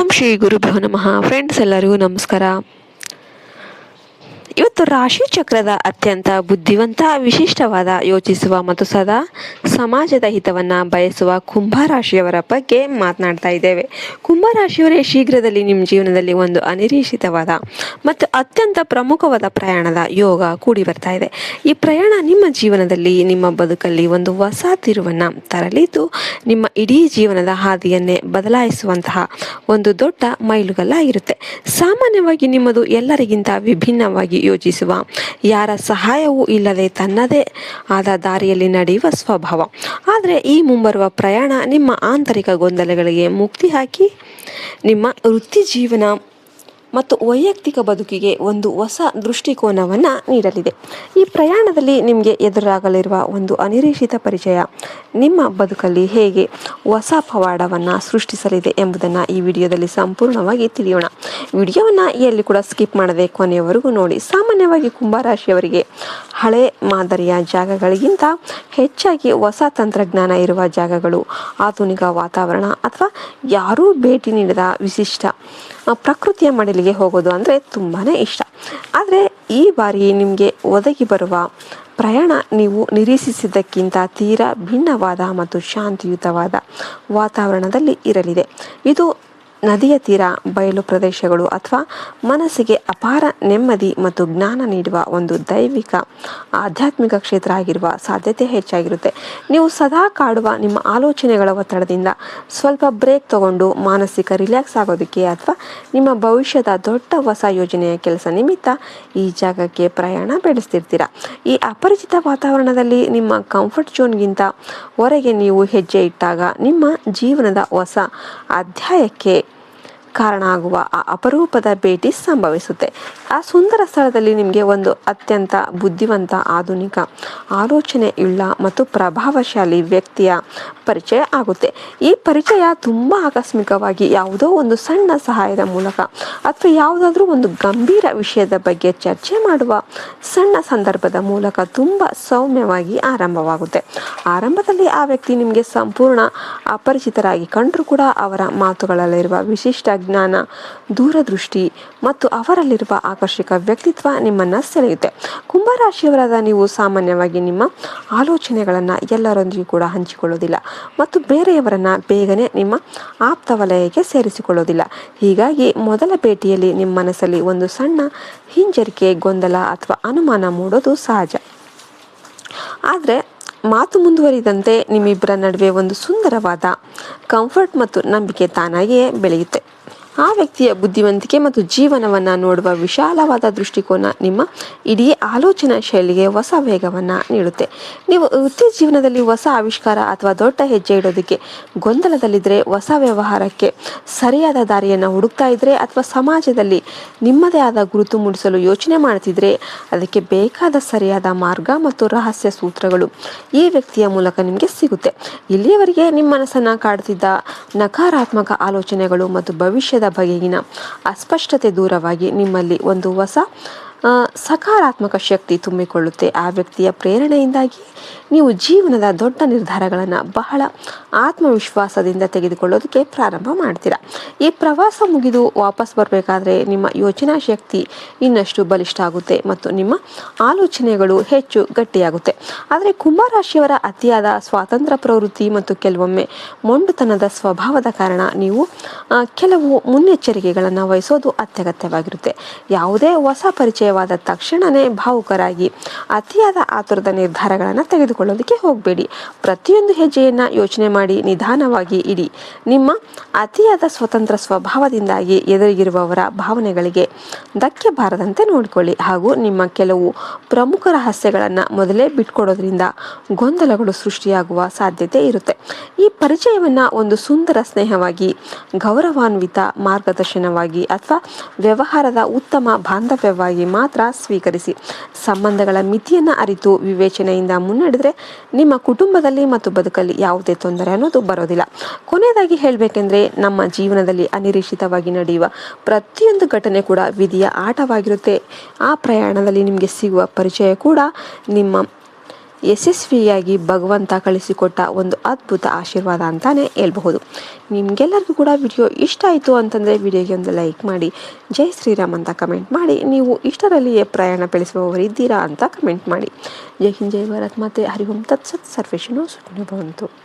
ಓಂ ಶ್ರೀ ಗುರುಭ್ಯೋ ನಮಃ. ಫ್ರೆಂಡ್ಸ್ ಎಲ್ಲರಿಗೂ ನಮಸ್ಕಾರ. ಇವತ್ತು ರಾಶಿ ಚಕ್ರದ ಅತ್ಯಂತ ಬುದ್ಧಿವಂತ, ವಿಶಿಷ್ಟವಾದ, ಯೋಚಿಸುವ ಮತ್ತು ಸದಾ ಸಮಾಜದ ಹಿತವನ್ನು ಬಯಸುವ ಕುಂಭರಾಶಿಯವರ ಬಗ್ಗೆ ಮಾತನಾಡ್ತಾ ಇದ್ದೇವೆ. ಕುಂಭರಾಶಿಯವರೇ, ಶೀಘ್ರದಲ್ಲಿ ನಿಮ್ಮ ಜೀವನದಲ್ಲಿ ಒಂದು ಅನಿರೀಕ್ಷಿತವಾದ ಮತ್ತು ಅತ್ಯಂತ ಪ್ರಮುಖವಾದ ಪ್ರಯಾಣದ ಯೋಗ ಕೂಡಿ ಬರ್ತಾ ಇದೆ. ಈ ಪ್ರಯಾಣ ನಿಮ್ಮ ಜೀವನದಲ್ಲಿ, ನಿಮ್ಮ ಬದುಕಲ್ಲಿ ಒಂದು ಹೊಸ ತಿರುವನ್ನು ತರಲಿದ್ದು, ನಿಮ್ಮ ಇಡೀ ಜೀವನದ ಹಾದಿಯನ್ನೇ ಬದಲಾಯಿಸುವಂತಹ ಒಂದು ದೊಡ್ಡ ಮೈಲುಗಲ್ಲಾಗಿರುತ್ತೆ. ಸಾಮಾನ್ಯವಾಗಿ ನಿಮ್ಮದು ಎಲ್ಲರಿಗಿಂತ ವಿಭಿನ್ನವಾಗಿ ಯೋಚಿಸುವ, ಯಾರ ಸಹಾಯವೂ ಇಲ್ಲದೆ ತನ್ನದೇ ಆದ ದಾರಿಯಲ್ಲಿ ನಡೆಯುವ ಸ್ವಭಾವ. ಆದರೆ ಈ ಮುಂಬರುವ ಪ್ರಯಾಣ ನಿಮ್ಮ ಆಂತರಿಕ ಗೊಂದಲಗಳಿಗೆ ಮುಕ್ತಿ ಹಾಕಿ ನಿಮ್ಮ ವೃತ್ತಿ ಜೀವನ ಮತ್ತು ವೈಯಕ್ತಿಕ ಬದುಕಿಗೆ ಒಂದು ಹೊಸ ದೃಷ್ಟಿಕೋನವನ್ನು ನೀಡಲಿದೆ. ಈ ಪ್ರಯಾಣದಲ್ಲಿ ನಿಮಗೆ ಎದುರಾಗಲಿರುವ ಒಂದು ಅನಿರೀಕ್ಷಿತ ಪರಿಚಯ ನಿಮ್ಮ ಬದುಕಲ್ಲಿ ಹೇಗೆ ಹೊಸ ಪವಾಡವನ್ನು ಸೃಷ್ಟಿಸಲಿದೆ ಎಂಬುದನ್ನು ಈ ವಿಡಿಯೋದಲ್ಲಿ ಸಂಪೂರ್ಣವಾಗಿ ತಿಳಿಯೋಣ. ವಿಡಿಯೋವನ್ನು ಎಲ್ಲಿ ಕೂಡ ಸ್ಕಿಪ್ ಮಾಡದೆ ಕೊನೆಯವರೆಗೂ ನೋಡಿ. ಸಾಮಾನ್ಯವಾಗಿ ಕುಂಭರಾಶಿಯವರಿಗೆ ಹಳೆ ಮಾದರಿಯ ಜಾಗಗಳಿಗಿಂತ ಹೆಚ್ಚಾಗಿ ಹೊಸ ತಂತ್ರಜ್ಞಾನ ಇರುವ ಜಾಗಗಳು, ಆಧುನಿಕ ವಾತಾವರಣ ಅಥವಾ ಯಾರೂ ಭೇಟಿ ನೀಡದ ವಿಶಿಷ್ಟ ಪ್ರಕೃತಿಯ ಮಡಿಲಿಗೆ ಹೋಗೋದು ಅಂದರೆ ತುಂಬಾ ಇಷ್ಟ. ಆದರೆ ಈ ಬಾರಿ ನಿಮಗೆ ಒದಗಿ ಬರುವ ಪ್ರಯಾಣ ನೀವು ನಿರೀಕ್ಷಿಸಿದ್ದಕ್ಕಿಂತ ತೀರಾ ಭಿನ್ನವಾದ ಮತ್ತು ಶಾಂತಿಯುತವಾದ ವಾತಾವರಣದಲ್ಲಿ ಇರಲಿದೆ. ಇದು ನದಿಯ ತೀರ, ಬಯಲು ಪ್ರದೇಶಗಳು ಅಥವಾ ಮನಸ್ಸಿಗೆ ಅಪಾರ ನೆಮ್ಮದಿ ಮತ್ತು ಜ್ಞಾನ ನೀಡುವ ಒಂದು ದೈವಿಕ ಆಧ್ಯಾತ್ಮಿಕ ಕ್ಷೇತ್ರ ಆಗಿರುವ ಸಾಧ್ಯತೆ ಹೆಚ್ಚಾಗಿರುತ್ತೆ. ನೀವು ಸದಾ ಕಾಡುವ ನಿಮ್ಮ ಆಲೋಚನೆಗಳ ಒತ್ತಡದಿಂದ ಸ್ವಲ್ಪ ಬ್ರೇಕ್ ತಗೊಂಡು ಮಾನಸಿಕ ರಿಲ್ಯಾಕ್ಸ್ ಆಗೋದಕ್ಕೆ ಅಥವಾ ನಿಮ್ಮ ಭವಿಷ್ಯದ ದೊಡ್ಡ ಹೊಸ ಯೋಜನೆಯ ಕೆಲಸ ನಿಮಿತ್ತ ಈ ಜಾಗಕ್ಕೆ ಪ್ರಯಾಣ ಬೆಳೆಸ್ತಿರ್ತೀರ. ಈ ಅಪರಿಚಿತ ವಾತಾವರಣದಲ್ಲಿ ನಿಮ್ಮ ಕಂಫರ್ಟ್ ಝೋನ್ಗಿಂತ ಹೊರಗೆ ನೀವು ಹೆಜ್ಜೆ ಇಟ್ಟಾಗ ನಿಮ್ಮ ಜೀವನದ ಹೊಸ ಅಧ್ಯಾಯಕ್ಕೆ ಕಾರಣ ಆಗುವ ಆ ಅಪರೂಪದ ಭೇಟಿ ಸಂಭವಿಸುತ್ತೆ. ಆ ಸುಂದರ ಸ್ಥಳದಲ್ಲಿ ನಿಮಗೆ ಒಂದು ಅತ್ಯಂತ ಬುದ್ಧಿವಂತ, ಆಧುನಿಕ, ಆಲೋಚನೆ ಉಳ್ಳ ಮತ್ತು ಪ್ರಭಾವಶಾಲಿ ವ್ಯಕ್ತಿಯ ಪರಿಚಯ ಆಗುತ್ತೆ. ಈ ಪರಿಚಯ ತುಂಬ ಆಕಸ್ಮಿಕವಾಗಿ ಯಾವುದೋ ಒಂದು ಸಣ್ಣ ಸಹಾಯದ ಮೂಲಕ ಅಥವಾ ಯಾವುದಾದ್ರೂ ಒಂದು ಗಂಭೀರ ವಿಷಯದ ಬಗ್ಗೆ ಚರ್ಚೆ ಮಾಡುವ ಸಣ್ಣ ಸಂದರ್ಭದ ಮೂಲಕ ತುಂಬ ಸೌಮ್ಯವಾಗಿ ಆರಂಭವಾಗುತ್ತೆ. ಆರಂಭದಲ್ಲಿ ಆ ವ್ಯಕ್ತಿ ನಿಮಗೆ ಸಂಪೂರ್ಣ ಅಪರಿಚಿತರಾಗಿ ಕಂಡರೂ ಕೂಡ ಅವರ ಮಾತುಗಳಲ್ಲಿರುವ ವಿಶಿಷ್ಟ ಜ್ಞಾನ, ದೂರದೃಷ್ಟಿ ಮತ್ತು ಅವರಲ್ಲಿರುವ ಆಕರ್ಷಕ ವ್ಯಕ್ತಿತ್ವ ನಿಮ್ಮನ್ನು ಸೆಳೆಯುತ್ತೆ. ಕುಂಭರಾಶಿಯವರಾದ ನೀವು ಸಾಮಾನ್ಯವಾಗಿ ನಿಮ್ಮ ಆಲೋಚನೆಗಳನ್ನು ಎಲ್ಲರೊಂದಿಗೂ ಕೂಡ ಹಂಚಿಕೊಳ್ಳೋದಿಲ್ಲ ಮತ್ತು ಬೇರೆಯವರನ್ನು ಬೇಗನೆ ನಿಮ್ಮ ಆಪ್ತ ವಲಯಕ್ಕೆ ಸೇರಿಸಿಕೊಳ್ಳೋದಿಲ್ಲ. ಹೀಗಾಗಿ ಮೊದಲ ಭೇಟಿಯಲ್ಲಿ ನಿಮ್ಮ ಮನಸ್ಸಲ್ಲಿ ಒಂದು ಸಣ್ಣ ಹಿಂಜರಿಕೆ, ಗೊಂದಲ ಅಥವಾ ಅನುಮಾನ ಮೂಡೋದು ಸಹಜ. ಆದರೆ ಮಾತು ಮುಂದುವರಿದಂತೆ ನಿಮ್ಮಿಬ್ಬರ ನಡುವೆ ಒಂದು ಸುಂದರವಾದ ಕಂಫರ್ಟ್ ಮತ್ತು ನಂಬಿಕೆ ತಾನಾಗಿಯೇ ಬೆಳೆಯುತ್ತೆ. ಆ ವ್ಯಕ್ತಿಯ ಬುದ್ಧಿವಂತಿಕೆ ಮತ್ತು ಜೀವನವನ್ನು ನೋಡುವ ವಿಶಾಲವಾದ ದೃಷ್ಟಿಕೋನ ನಿಮ್ಮ ಇಡೀ ಆಲೋಚನಾ ಶೈಲಿಗೆ ಹೊಸ ವೇಗವನ್ನು ನೀಡುತ್ತೆ. ನೀವು ವೃತ್ತಿ ಜೀವನದಲ್ಲಿ ಹೊಸ ಆವಿಷ್ಕಾರ ಅಥವಾ ದೊಡ್ಡ ಹೆಜ್ಜೆ ಇಡೋದಕ್ಕೆ ಗೊಂದಲದಲ್ಲಿದ್ದರೆ, ಹೊಸ ವ್ಯವಹಾರಕ್ಕೆ ಸರಿಯಾದ ದಾರಿಯನ್ನು ಹುಡುಕ್ತಾ ಇದ್ದರೆ ಅಥವಾ ಸಮಾಜದಲ್ಲಿ ನಿಮ್ಮದೇ ಆದ ಗುರುತು ಮೂಡಿಸಲು ಯೋಚನೆ ಮಾಡ್ತಿದ್ರೆ, ಅದಕ್ಕೆ ಬೇಕಾದ ಸರಿಯಾದ ಮಾರ್ಗ ಮತ್ತು ರಹಸ್ಯ ಸೂತ್ರಗಳು ಈ ವ್ಯಕ್ತಿಯ ಮೂಲಕ ನಿಮಗೆ ಸಿಗುತ್ತೆ. ಇಲ್ಲಿಯವರೆಗೆ ನಿಮ್ಮ ಮನಸ್ಸನ್ನು ಕಾಡುತ್ತಿದ್ದ ನಕಾರಾತ್ಮಕ ಆಲೋಚನೆಗಳು ಮತ್ತು ಭವಿಷ್ಯದ ಬಗೆಗಿನ ಅಸ್ಪಷ್ಟತೆ ದೂರವಾಗಿ ನಿಮ್ಮಲ್ಲಿ ಒಂದು ಹೊಸ ಸಕಾರಾತ್ಮಕ ಶಕ್ತಿ ತುಂಬಿಕೊಳ್ಳುತ್ತೆ. ಆ ವ್ಯಕ್ತಿಯ ಪ್ರೇರಣೆಯಿಂದಾಗಿ ನೀವು ಜೀವನದ ದೊಡ್ಡ ನಿರ್ಧಾರಗಳನ್ನು ಬಹಳ ಆತ್ಮವಿಶ್ವಾಸದಿಂದ ತೆಗೆದುಕೊಳ್ಳೋದಕ್ಕೆ ಪ್ರಾರಂಭ ಮಾಡ್ತೀರಾ. ಈ ಪ್ರವಾಸ ಮುಗಿದು ವಾಪಸ್ ಬರಬೇಕಾದ್ರೆ ನಿಮ್ಮ ಯೋಚನಾ ಶಕ್ತಿ ಇನ್ನಷ್ಟು ಬಲಿಷ್ಠ ಆಗುತ್ತೆ ಮತ್ತು ನಿಮ್ಮ ಆಲೋಚನೆಗಳು ಹೆಚ್ಚು ಗಟ್ಟಿಯಾಗುತ್ತೆ. ಆದರೆ ಕುಂಭರಾಶಿಯವರ ಅತಿಯಾದ ಸ್ವಾತಂತ್ರ್ಯ ಪ್ರವೃತ್ತಿ ಮತ್ತು ಕೆಲವೊಮ್ಮೆ ಮೊಂಡುತನದ ಸ್ವಭಾವದ ಕಾರಣ ನೀವು ಕೆಲವು ಮುನ್ನೆಚ್ಚರಿಕೆಗಳನ್ನು ವಹಿಸೋದು ಅತ್ಯಗತ್ಯವಾಗಿರುತ್ತೆ. ಯಾವುದೇ ಹೊಸ ಪರಿಚಯವಾದ ತಕ್ಷಣವೇ ಭಾವುಕರಾಗಿ ಅತಿಯಾದ ಆತುರದ ನಿರ್ಧಾರಗಳನ್ನು ತೆಗೆದುಕೊಳ್ಳೋದಕ್ಕೆ ಹೋಗಬೇಡಿ. ಪ್ರತಿಯೊಂದು ಹೆಜ್ಜೆಯನ್ನು ಯೋಚನೆ ಮಾಡಿ ನಿಧಾನವಾಗಿ ಇಡಿ. ನಿಮ್ಮ ಅತಿಯಾದ ಸ್ವತಂತ್ರ ಸ್ವಭಾವದಿಂದಾಗಿ ಎದುರಿಗಿರುವವರ ಭಾವನೆಗಳಿಗೆ ಧಕ್ಕೆ ಬಾರದಂತೆ ನೋಡಿಕೊಳ್ಳಿ ಹಾಗೂ ನಿಮ್ಮ ಕೆಲವು ಪ್ರಮುಖ ರಹಸ್ಯಗಳನ್ನು ಮೊದಲೇ ಬಿಟ್ಕೊಡೋದ್ರಿಂದ ಗೊಂದಲಗಳು ಸೃಷ್ಟಿಯಾಗುವ ಸಾಧ್ಯತೆ ಇರುತ್ತೆ. ಈ ಪರಿಚಯವನ್ನು ಒಂದು ಸುಂದರ ಸ್ನೇಹವಾಗಿ, ಗೌರವಾನ್ವಿತ ಮಾರ್ಗದರ್ಶನವಾಗಿ ಅಥವಾ ವ್ಯವಹಾರದ ಉತ್ತಮ ಬಾಂಧವ್ಯವಾಗಿ ಮಾತ್ರ ಸ್ವೀಕರಿಸಿ. ಸಂಬಂಧಗಳ ಮಿತಿಯನ್ನು ಅರಿತು ವಿವೇಚನೆಯಿಂದ ಮುನ್ನಡೆದರೆ ನಿಮ್ಮ ಕುಟುಂಬದಲ್ಲಿ ಮತ್ತು ಬದುಕಲ್ಲಿ ಯಾವುದೇ ತೊಂದರೆ ಅನ್ನೋದು ಬರೋದಿಲ್ಲ. ಕೊನೆಯದಾಗಿ ಹೇಳಬೇಕೆಂದ್ರೆ, ನಮ್ಮ ಜೀವನದಲ್ಲಿ ಅನಿರೀಕ್ಷಿತವಾಗಿ ನಡೆಯುವ ಪ್ರತಿಯೊಂದು ಘಟನೆ ಕೂಡ ವಿಧಿಯ ಆಟವಾಗಿರುತ್ತೆ. ಆ ಪ್ರಯಾಣದಲ್ಲಿ ನಿಮಗೆ ಸಿಗುವ ಪರಿಚಯ ಕೂಡ ನಿಮ್ಮ ಯಶಸ್ವಿಯಾಗಿ ಭಗವಂತ ಕಳಿಸಿಕೊಟ್ಟ ಒಂದು ಅದ್ಭುತ ಆಶೀರ್ವಾದ ಅಂತಾನೆ ಹೇಳ್ಬಹುದು. ನಿಮಗೆಲ್ಲರಿಗೂ ಕೂಡ ವಿಡಿಯೋ ಇಷ್ಟ ಆಯಿತು ಅಂತಂದರೆ ವಿಡಿಯೋಗೆ ಒಂದು ಲೈಕ್ ಮಾಡಿ, ಜೈ ಶ್ರೀರಾಮ್ ಅಂತ ಕಮೆಂಟ್ ಮಾಡಿ. ನೀವು ಇಷ್ಟರಲ್ಲಿಯೇ ಪ್ರಯಾಣ ಬೆಳೆಸುವವರಿದ್ದೀರಾ ಅಂತ ಕಮೆಂಟ್ ಮಾಡಿ. ಜೈ ಹಿಂದ್, ಜೈ ಭಾರತ್ ಮಾತೆ. ಹರಿ ಓಂ ತತ್ಸತ್. ಸರ್ವೇಷನು ಸುಖಿನೋ ಭವಂತು.